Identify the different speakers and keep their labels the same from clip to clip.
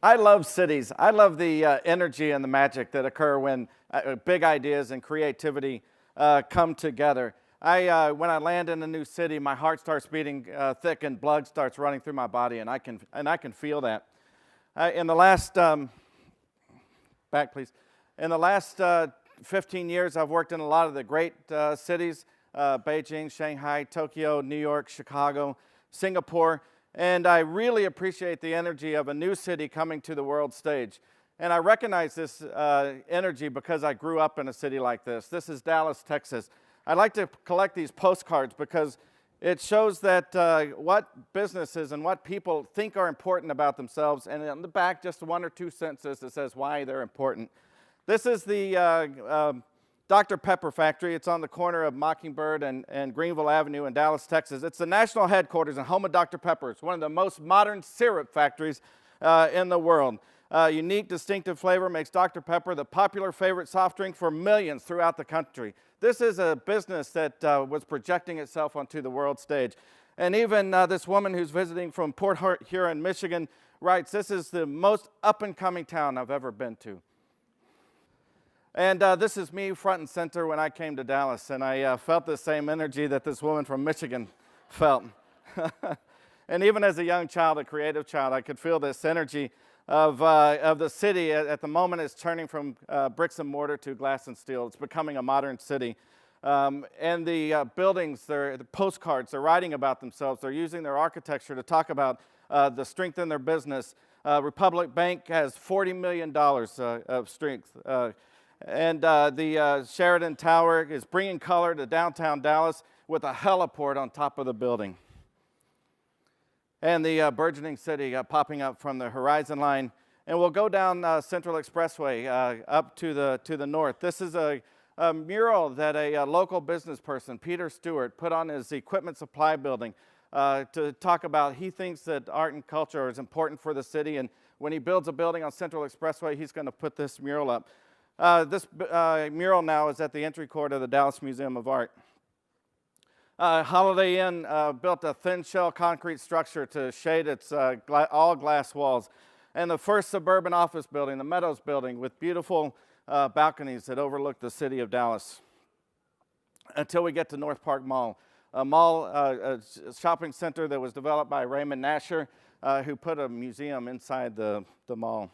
Speaker 1: I love cities. I love the energy and the magic that occur when big ideas and creativity come together. When I land in a new city, my heart starts beating thick and blood starts running through my body, and I can feel that. In the last back, please. In the last 15 years, I've worked in a lot of the great cities: Beijing, Shanghai, Tokyo, New York, Chicago, Singapore. And I really appreciate the energy of a new city coming to the world stage. And I recognize this energy because I grew up in a city like this. This is Dallas, Texas. I like to collect these postcards because it shows that what businesses and what people think are important about themselves. And on the back, just one or two sentences that says why they're important. This is the Dr. Pepper factory. It's on the corner of Mockingbird and Greenville Avenue in Dallas, Texas. It's the national headquarters and home of Dr. Pepper. It's one of the most modern syrup factories in the world. Unique, distinctive flavor makes Dr. Pepper the popular favorite soft drink for millions throughout the country. This is a business that was projecting itself onto the world stage. And even this woman who's visiting from Port Huron, Michigan, writes, "This is the most up-and-coming town I've ever been to." And this is me front and center when I came to Dallas, and I felt the same energy that this woman from Michigan felt. And even as a young child, a creative child, I could feel this energy of the city. At the moment, it's turning from bricks and mortar to glass and steel. It's becoming a modern city. And the buildings, the postcards, they're writing about themselves. They're using their architecture to talk about the strength in their business. Republic Bank has $40 million of strength. And the Sheridan Tower is bringing color to downtown Dallas with a heliport on top of the building. And the burgeoning city popping up from the horizon line. And we'll go down Central Expressway up to the north. This is a mural that a local business person, Peter Stewart, put on his equipment supply building to talk about he thinks that art and culture is important for the city. And when he builds a building on Central Expressway, he's going to put this mural up. This mural now is at the entry court of the Dallas Museum of Art. Holiday Inn built a thin shell concrete structure to shade its all glass walls. And the first suburban office building, the Meadows building, with beautiful balconies that overlook the city of Dallas. Until we get to NORTHPARK Mall, a shopping center that was developed by Raymond Nasher, who put a museum inside the mall.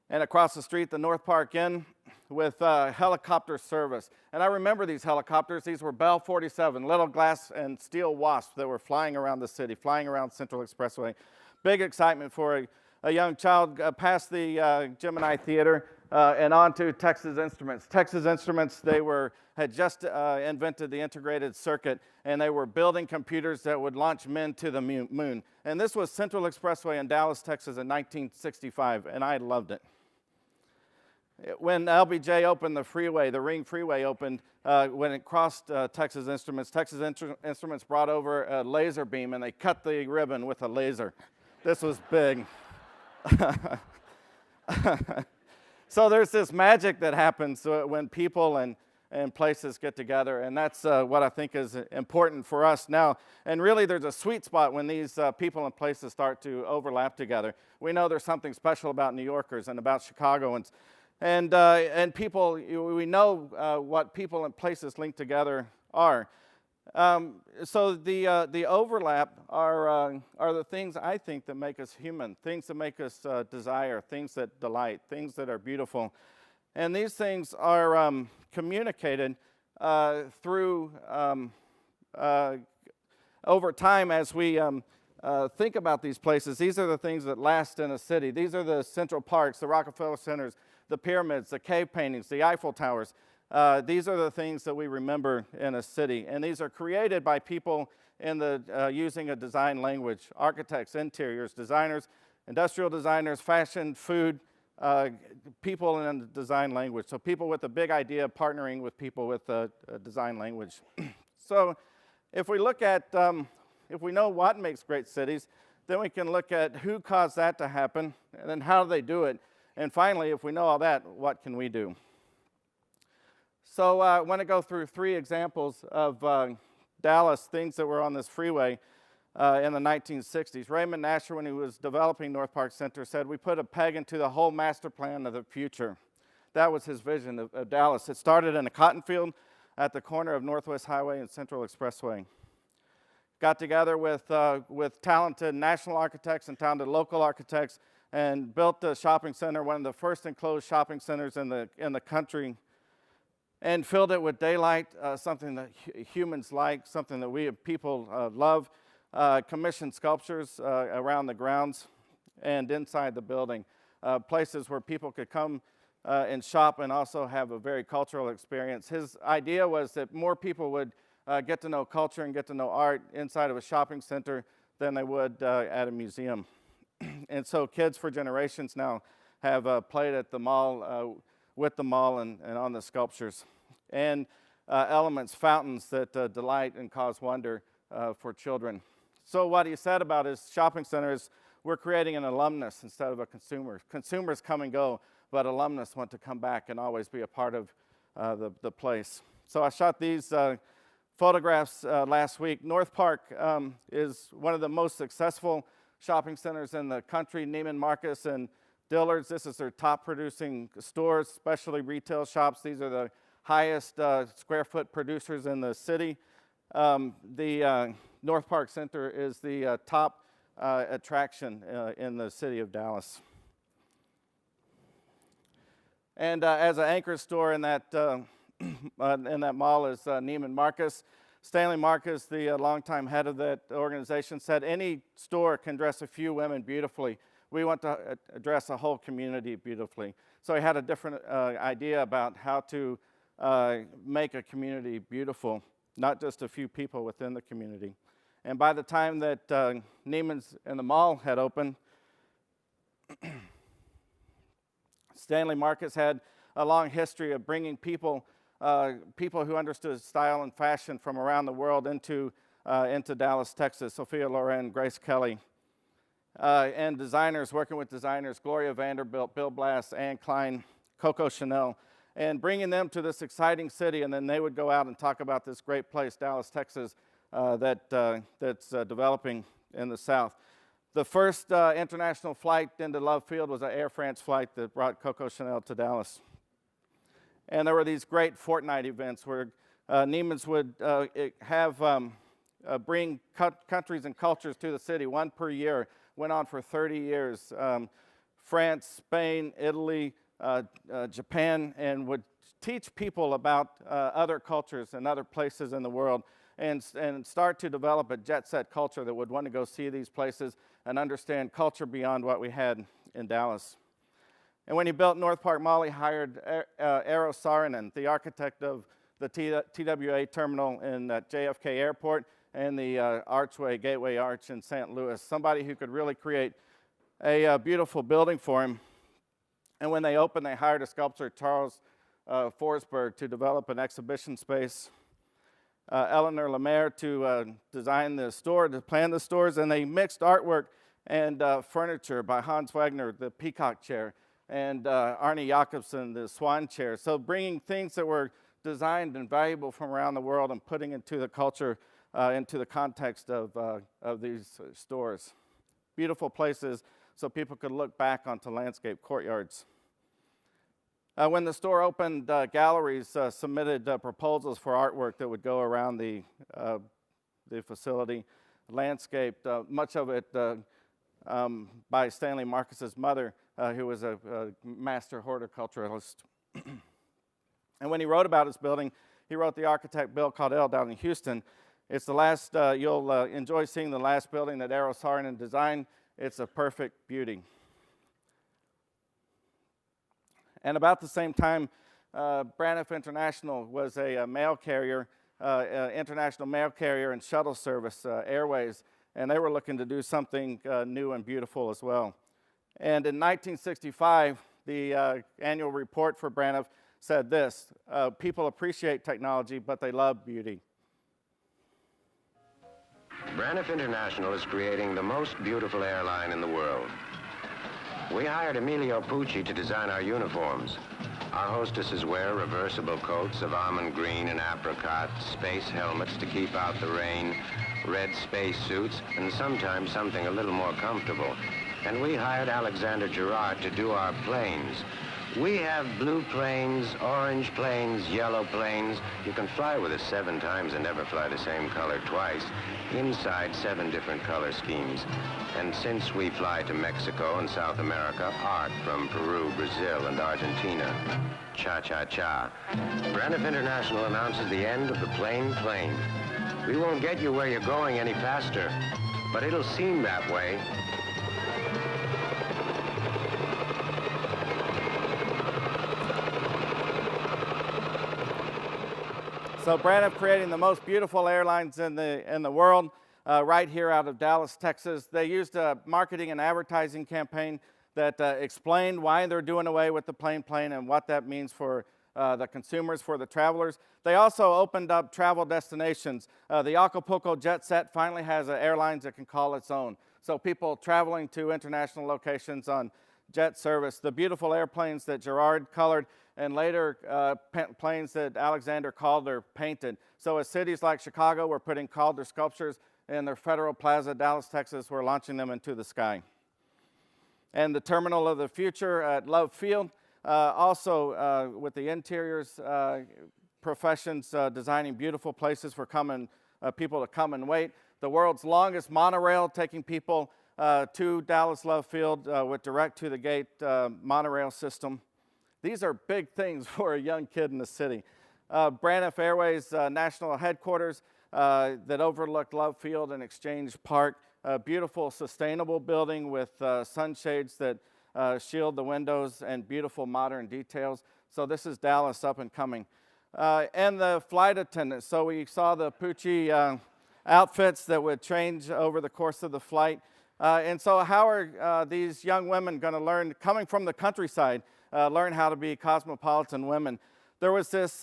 Speaker 1: And across the street, the NORTHPARK Inn with helicopter service. And I remember these helicopters. These were Bell 47, little glass and steel wasps that were flying around the city, flying around Central Expressway. Big excitement for a young child past the Gemini Theater and on to Texas Instruments. Texas Instruments, had just invented the integrated circuit, and they were building computers that would launch men to the moon. And this was Central Expressway in Dallas, Texas in 1965, and I loved it. When LBJ opened the freeway, the Ring Freeway opened, when it crossed Texas Instruments brought over a laser beam, and they cut the ribbon with a laser. This was big. So there's this magic that happens when people and places get together, and that's what I think is important for us now. And really, there's a sweet spot when these people and places start to overlap together. We know there's something special about New Yorkers and about Chicagoans. And people, we know what people and places linked together are. So the overlap are the things I think that make us human, things that make us desire, things that delight, things that are beautiful. And these things are communicated through over time as we think about these places. These are the things that last in a city. These are the Central Parks, the Rockefeller Centers, the pyramids, the cave paintings, the Eiffel Towers. These are the things that we remember in a city. And these are created by people using a design language: architects, interiors, designers, industrial designers, fashion, food, people in the design language. So people with a big idea partnering with people with a design language. So if we look at, if we know what makes great cities, then we can look at who caused that to happen, and then how do they do it. And finally, if we know all that, what can we do? So I want to go through 3 examples of Dallas, things that were on this freeway. in the 1960s. Raymond Nasher, when he was developing NORTHPARK Center, said, "We put a peg into the whole master plan of the future." That was his vision of Dallas. It started in a cotton field at the corner of Northwest Highway and Central Expressway. Got together with talented national architects and talented local architects and built the shopping center, one of the first enclosed shopping centers in the country, and filled it with daylight, something that humans like, something that we people love. Commissioned sculptures around the grounds and inside the building, places where people could come and shop and also have a very cultural experience. His idea was that more people would get to know culture and get to know art inside of a shopping center than they would at a museum. And so kids for generations now have played at the mall, with the mall and on the sculptures. And elements, fountains that delight and cause wonder for children. So what he said about his shopping center is, we're creating an alumnus instead of a consumer. Consumers come and go, but alumnus want to come back and always be a part of the place. So I shot these photographs last week. NORTHPARK is one of the most successful shopping centers in the country. Neiman Marcus and Dillard's, this is their top producing stores, specialty retail shops. These are the highest square foot producers in the city. The NORTHPARK Center is the top attraction in the city of Dallas. And as an anchor store in that mall is Neiman Marcus. Stanley Marcus, the longtime head of that organization, said, "Any store can dress a few women beautifully. We want to address a whole community beautifully." So he had a different idea about how to make a community beautiful, not just a few people within the community. And by the time that Neiman's and the mall had opened, Stanley Marcus had a long history of bringing people who understood style and fashion from around the world into Dallas, Texas. Sophia Loren, Grace Kelly, and designers, working with designers, Gloria Vanderbilt, Bill Blass, Anne Klein, Coco Chanel, and bringing them to this exciting city, and then they would go out and talk about this great place, Dallas, Texas, that's developing in the South. The first international flight into Love Field was an Air France flight that brought Coco Chanel to Dallas. And there were these great fortnight events where Neiman's would bring countries and cultures to the city, one per year, went on for 30 years. France, Spain, Italy, Japan, and would teach people about other cultures and other places in the world, and start to develop a jet-set culture that would want to go see these places and understand culture beyond what we had in Dallas. And when he built NORTHPARK Mall, he hired Eero Saarinen, the architect of the TWA terminal in JFK Airport and the Gateway Arch in St. Louis, somebody who could really create a beautiful building for him. And when they opened, they hired a sculptor, Charles Forsberg, to develop an exhibition space. Eleanor Lemaire to design the store, to plan the stores, and they mixed artwork and furniture by Hans Wagner, the peacock chair, and Arnie Jacobsen, the swan chair. So bringing things that were designed and valuable from around the world and putting into the culture, into the context of these stores. Beautiful places so people could look back onto landscape courtyards. When the store opened, galleries submitted proposals for artwork that would go around the facility, landscaped, much of it by Stanley Marcus's mother, who was a master horticulturalist. And when he wrote about his building, he wrote the architect Bill Caudell down in Houston. It's the last, you'll enjoy seeing the last building that Eero Saarinen designed. It's a perfect beauty. And about the same time, Braniff International was a mail carrier, international mail carrier and shuttle service, Airways, and they were looking to do something new and beautiful as well. And in 1965, the annual report for Braniff said this: people appreciate technology, but they love beauty.
Speaker 2: Braniff International is creating the most beautiful airline in the world. We hired Emilio Pucci to design our uniforms. Our hostesses wear reversible coats of almond green and apricot, space helmets to keep out the rain, red space suits, and sometimes something a little more comfortable. And we hired Alexander Gerard to do our planes. We have blue planes, orange planes, yellow planes. You can fly with us 7 times and never fly the same color twice. Inside 7 different color schemes. And since we fly to Mexico and South America, art from Peru, Brazil, and Argentina. Cha-cha-cha. Braniff International announces the end of the plain plane. We won't get you where you're going any faster, but it'll seem that way.
Speaker 1: So Braniff creating the most beautiful airlines in the world, right here out of Dallas, Texas. They used a marketing and advertising campaign that explained why they're doing away with the plain plane and what that means for the consumers, for the travelers. They also opened up travel destinations. The Acapulco Jet Set finally has airlines that can call its own. So people traveling to international locations on jet service. The beautiful airplanes that Gerard colored, and later planes that Alexander Calder painted. So as cities like Chicago were putting Calder sculptures in their Federal Plaza, Dallas, Texas, we're launching them into the sky. And the terminal of the future at Love Field, also with the interiors professions designing beautiful places for people to come and wait. The world's longest monorail taking people to Dallas Love Field with direct-to-the-gate monorail system. These are big things for a young kid in the city. Braniff Airways national headquarters that overlooked Love Field and Exchange Park. A beautiful, sustainable building with sunshades that shield the windows and beautiful modern details. So this is Dallas up and coming. And the flight attendants. So we saw the Pucci outfits that would change over the course of the flight. And so how are these young women going to learn, coming from the countryside, learn how to be cosmopolitan women? There was this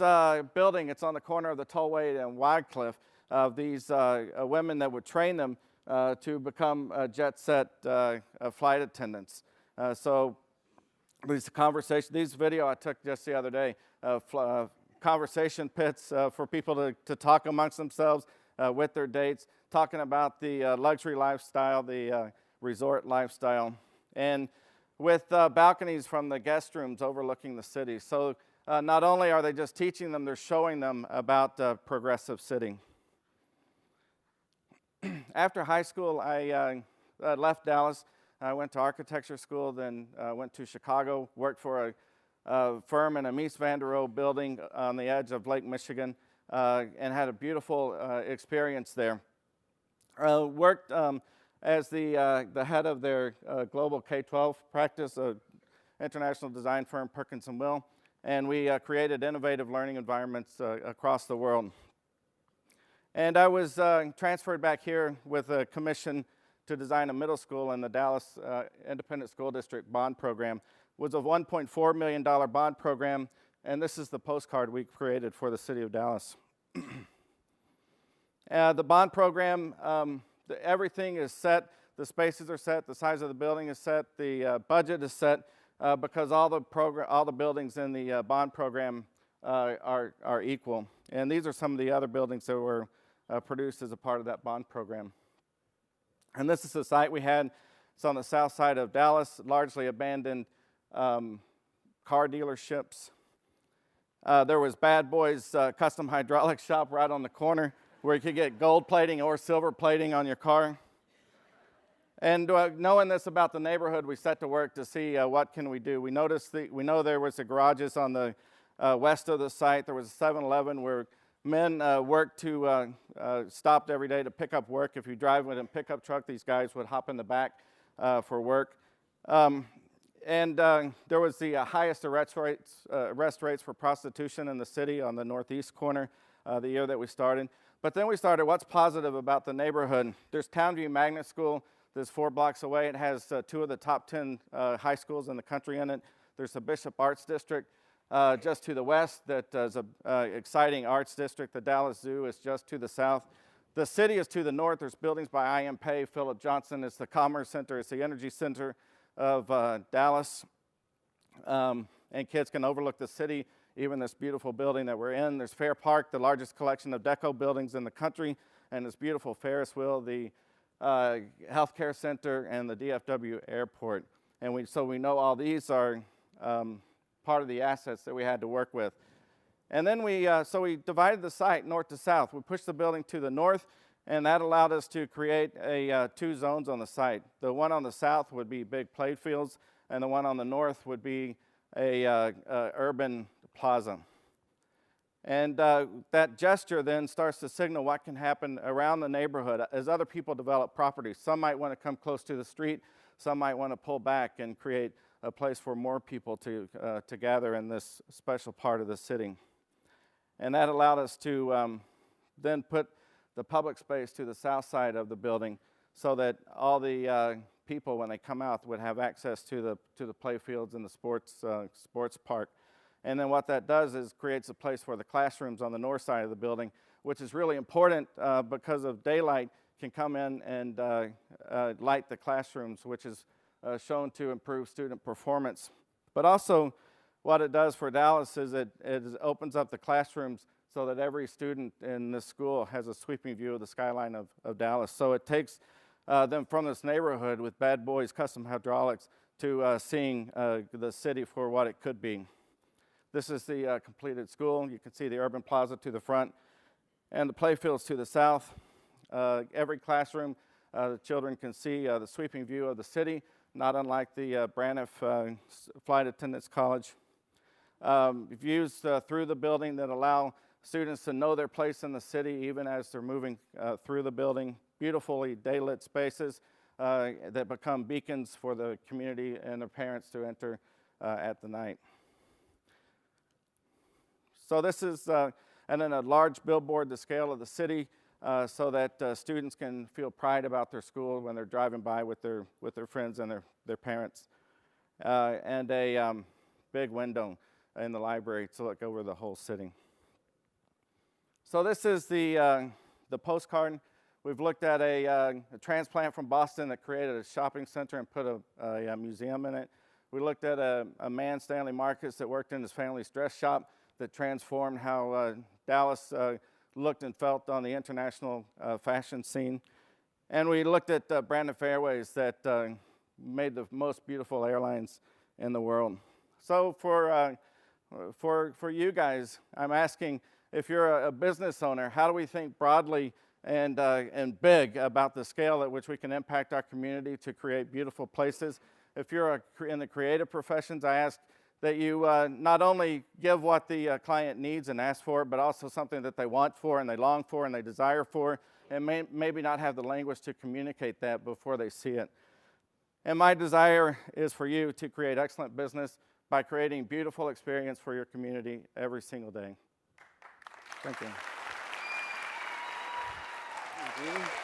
Speaker 1: building, it's on the corner of the Tollway and Wycliffe, of these women that would train them to become jet set flight attendants. So these video I took just the other day, conversation pits for people to talk amongst themselves with their dates, talking about the luxury lifestyle, the resort lifestyle, and with balconies from the guest rooms overlooking the city. So not only are they just teaching them, they're showing them about progressive city. After high school, I left Dallas. I went to architecture school, then went to Chicago, worked for a firm in a Mies van der Rohe building on the edge of Lake Michigan, and had a beautiful experience there. Worked as the head of their global K-12 practice, international design firm Perkins & Will, and we created innovative learning environments across the world. And I was transferred back here with a commission to design a middle school in the Dallas Independent School District bond program. It was a $1.4 million bond program, and this is the postcard we created for the city of Dallas. The bond program, everything is set, the spaces are set, the size of the building is set, the budget is set, because all the buildings in the bond program are equal. And these are some of the other buildings that were produced as a part of that bond program. And this is the site we had. It's on the south side of Dallas, largely abandoned car dealerships. There was Bad Boys Custom Hydraulics Shop right on the corner where you could get gold plating or silver plating on your car. And knowing this about the neighborhood, we set to work to see what can we do. We know there was the garages on the west of the site. There was a 7-Eleven where men worked to, stopped every day to pick up work. If you drive with a pickup truck, these guys would hop in the back for work. And there was the highest arrest rates for prostitution in the city on the northeast corner the year that we started. But then we started, what's positive about the neighborhood? There's Townview Magnet School that's 4 blocks away. It has 2 of the top 10 high schools in the country in it. There's the Bishop Arts District just to the west that is an exciting arts district. The Dallas Zoo is just to the south. The city is to the north. There's buildings by I.M. Pei, Philip Johnson. It's the Commerce Center. It's the Energy Center of Dallas. And kids can overlook the city, even this beautiful building that we're in. There's Fair Park, the largest collection of deco buildings in the country. and this beautiful Ferris wheel, the healthcare center, and the DFW airport. And so we know all these are part of the assets that we had to work with. And then we divided the site north to south. We pushed the building to the north, and that allowed us to create two zones on the site. The one on the south would be big play fields, and the one on the north would be a urban plaza. And that gesture then starts to signal what can happen around the neighborhood as other people develop properties. Some might want to come close to the street. Some might want to pull back and create a place for more people to gather in this special part of the city. And that allowed us to then put the public space to the south side of the building so that all the people, when they come out, would have access to the play fields and the sports park. And then what that does is creates a place for the classrooms on the north side of the building, which is really important because of daylight can come in and light the classrooms, which is shown to improve student performance. But also what it does for Dallas is it opens up the classrooms so that every student in this school has a sweeping view of the skyline of Dallas. So it takes them from this neighborhood with Bad Boys Custom Hydraulics to seeing the city for what it could be. This is the completed school. You can see the urban plaza to the front and the playfields to the south. Every classroom, the children can see the sweeping view of the city, not unlike the Braniff Flight Attendants College. Views through the building that allow students to know their place in the city even as they're moving through the building. Beautifully daylit spaces that become beacons for the community and their parents to enter at the night. So this is, and then a large billboard the scale of the city so that students can feel pride about their school when they're driving by with their friends and their parents. And a big window in the library to look over the whole city. So this is the postcard. We've looked at a transplant from Boston that created a shopping center and put a museum in it. We looked at a man, Stanley Marcus, that worked in his family's dress shop that transformed how Dallas looked and felt on the international fashion scene. And we looked at Brandon Airways that made the most beautiful airlines in the world. So for you guys, I'm asking, if you're a business owner, how do we think broadly and big about the scale at which we can impact our community to create beautiful places? If you're in the creative professions, I ask that you not only give what the client needs and asks for, but also something that they want for and they long for and they desire for, and maybe not have the language to communicate that before they see it. And my desire is for you to create excellent business by creating beautiful experience for your community every single day. Thank you. Thank you.